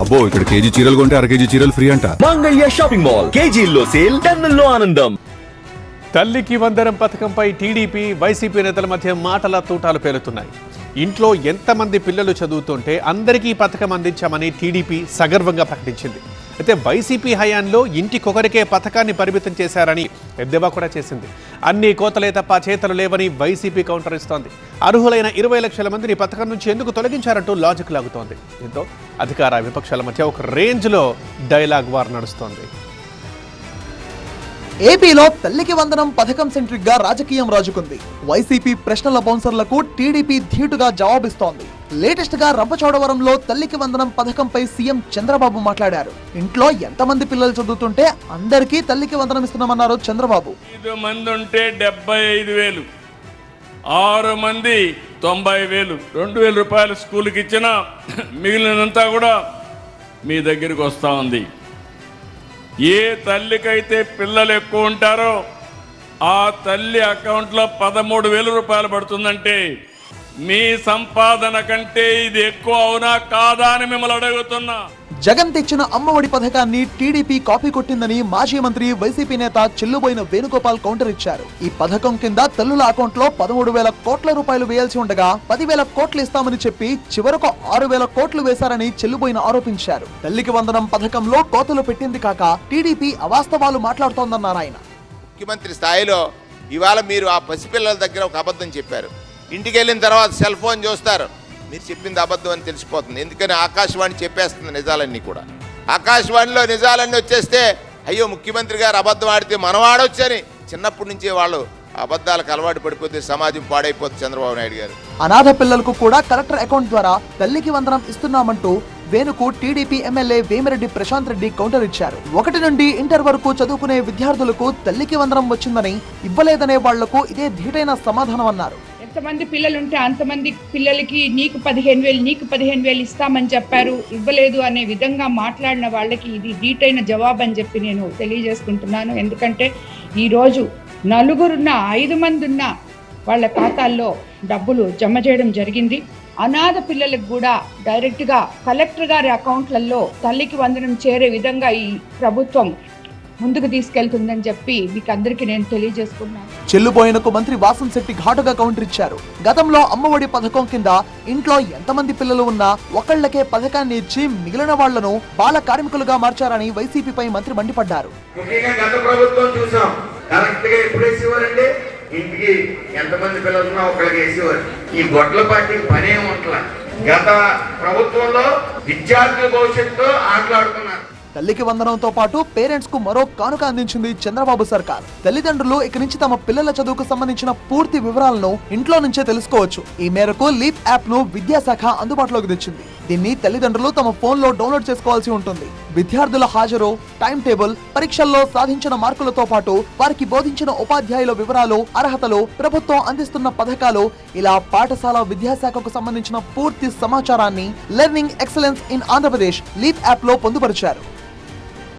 అబ్బో ఇక్కడ కేజీ చీరలు కొంటే అర కేజీ చీరలు ఫ్రీ అంట. మంగళ్య షాపింగ్ మాల్ కేజీల్లో సేల్, టన్నుల్లో ఆనందం. తల్లికి వందనం పథకంపై టీడీపీ వైసీపీ నేతల మధ్య మాటల తూటాలు పేలుతున్నాయి. ఇంట్లో ఎంతమంది పిల్లలు చదువుతుంటే అందరికీ పథకం అందించామని టీడీపీ సగర్వంగా ప్రకటించింది. అయితే వైసీపీ హయాంలో ఇంటికొకరికే పథకాన్ని పరిమితం చేశారని ఎద్దేవా కూడా చేసింది. అన్ని కోతలే తప్ప చేతలు లేవని వైసీపీ కౌంటర్ ఇస్తోంది. అర్హులైన 20 లక్షల మందిని పథకం నుంచి ఎందుకు తొలగించారంటూ లాజిక్ లాగుతోంది. దీంతో అధికార విపక్షాల మధ్య ఒక రేంజ్లో డైలాగ్ వార్ నడుస్తోంది. ఏపీలో తల్లికి వందనం పథకం సెంట్రిక్ గా రాజకీయం రాజుకుంది. వైసీపీ ప్రశ్నల బౌన్సర్లకు టీడీపీ ధీటుగా జవాబిస్తోంది. లేటెస్ట్ గా రంపచోడవరంలో తల్లికి వందనం పథకంపై సీఎం చంద్రబాబు మాట్లాడారు. ఇంట్లో ఎంతమంది పిల్లలు చదువుతుంటే అందరికీ తల్లికి వందనం ఇస్తున్నామన్నారు చంద్రబాబు. 5 మంది ఉంటే 75,000, 6 మంది 90,000, 2,000 రూపాయలు స్కూల్కి ఇచ్చినా మిగిలినంతా కూడా మీ దగ్గరికి వస్తూ ఉంది. ఏ తల్లికైతే పిల్లలు ఎక్కువ ఉంటారో ఆ తల్లి అకౌంట్లో 13,000 రూపాయలు పడుతుందంటే మీ సంపాదన కంటే ఇది ఎక్కువ అవునా కాదా అని మిమ్మల్ని అడుగుతున్నా. జగన్ తెచ్చిన అమ్మఒడి పథకాన్ని టీడీపీ కాపీ కొట్టిందని మాజీ మంత్రి వైసీపీ నేత చెల్లుబోయిన వేణుగోపాల్ కౌంటర్ ఇచ్చారు. ఈ పథకం కింద తల్లుల అకౌంట్ లో 13,000 కోట్ల రూపాయలు వేయాల్సి ఉండగా 10,000 కోట్లు ఇస్తామని చెప్పి చివరకు 6,000 కోట్లు వేశారని చెల్లుబోయిన ఆరోపించారు. తల్లికి వందనం పథకంలో కోతలు పెట్టింది కాక టీడీపీ అవాస్తవాలు మాట్లాడుతోందన్నారు ఆయన. ముఖ్యమంత్రి స్థాయిలో ఇవాళ మీరు ఆ పసిపిల్లల దగ్గర ఒక అబద్ధం చెప్పారు. ఇంటికి వెళ్ళిన తర్వాత సెల్ ఫోన్ చూస్తారు, మీరు చెప్పింది అబద్ధం అని తెలిసిపోతుంది. ఎందుకని ఆకాశవాణి చెప్పేస్తుంది నిజాలన్నీ కూడా. ఆకాశవాణిలో నిజాలన్నీ వచ్చేస్తే అయ్యో ముఖ్యమంత్రి గారు అబద్ధం ఆడితే మనం ఆడొచ్చని చిన్నప్పటి నుంచే వాళ్ళు అబద్ధాలకు అలవాటు పడిపోతే సమాజం పాడైపోతుంది. చంద్రబాబు నాయుడు గారు అనాథ పిల్లలకు కూడా కలెక్టర్ అకౌంట్ ద్వారా తల్లికి వందనం ఇస్తున్నామంటూ వేణుకు TDP MLA Vemireddy Prashanth Reddy counter ఇచ్చారు. 1 నుండి ఇంటర్ వరకు చదువుకునే విద్యార్థులకు తల్లికి వందనం వచ్చిందని, ఇవ్వలేదనే వాళ్లకు ఇదే ధీటైన సమాధానం అన్నారు. ఎంతమంది పిల్లలుంటే అంతమంది పిల్లలకి నీకు 15,000 నీకు 15,000 ఇస్తామని చెప్పారు, ఇవ్వలేదు అనే విధంగా మాట్లాడిన వాళ్ళకి ఇది ధీటైన జవాబు అని చెప్పి నేను తెలియజేసుకుంటున్నాను. ఎందుకంటే ఈరోజు 4 ఉన్న 5 మంది ఉన్న వాళ్ళ ఖాతాల్లో డబ్బులు జమ చేయడం జరిగింది. అనాథ పిల్లలకు కూడా డైరెక్ట్గా కలెక్టర్ గారి అకౌంట్లలో తల్లికి వందనం చేరే విధంగా ఈ ప్రభుత్వం ముందుకు తీసుకెళ్తుందని చెప్పి మీకు అందరికీ నేను తెలియజేసుకున్నాను. చెల్లుబోయినకు మంత్రి వాసంశెట్టి ఘాటుగా కౌంటర్ ఇచ్చారు. గతంలో అమ్మఒడి పథకం కింద ఇంట్లో ఎంతమంది పిల్లలు ఉన్నా ఒకళ్లకే పథకాన్ని ఇచ్చి మిగిలిన వాళ్లను బాల కార్మికులుగా మార్చారని వైసీపీపై మంత్రి మండిపడ్డారు. ఇంటికి ఎంతమంది పిల్లలున్నా ఒకరికి వేసేవారు. ఈ గొడ్ల పార్టీ పనే ఉంటలా. గత ప్రభుత్వంలో విద్యార్థుల భవిష్యత్తుతో ఆటలాడుతున్నారు. తల్లికి వందనంతో పాటు పేరెంట్స్ కు మరో కానుక అందించింది చంద్రబాబు సర్కార్. తల్లిదండ్రులు ఇక నుంచి తమ పిల్లల చదువుకు సంబంధించిన పూర్తి వివరాలను ఇంట్లో నుంచే తెలుసుకోవచ్చు. ఈ మేరకు లీప్ యాప్ ను విద్యాశాఖ అందుబాటులోకి తెచ్చింది. దీన్ని తల్లిదండ్రులు తమ ఫోన్ లో డౌన్లోడ్ చేసుకోవాల్సి ఉంటుంది. విద్యార్థుల హాజరు, టైం టేబుల్, పరీక్షల్లో సాధించిన మార్కులతో పాటు వారికి బోధించిన ఉపాధ్యాయుల వివరాలు, అర్హతలు, ప్రభుత్వం అందిస్తున్న పథకాలు, ఇలా పాఠశాల విద్యాశాఖకు సంబంధించిన పూర్తి సమాచారాన్ని learning excellence in Andhra Pradesh leap app లో పొందుపరిచారు.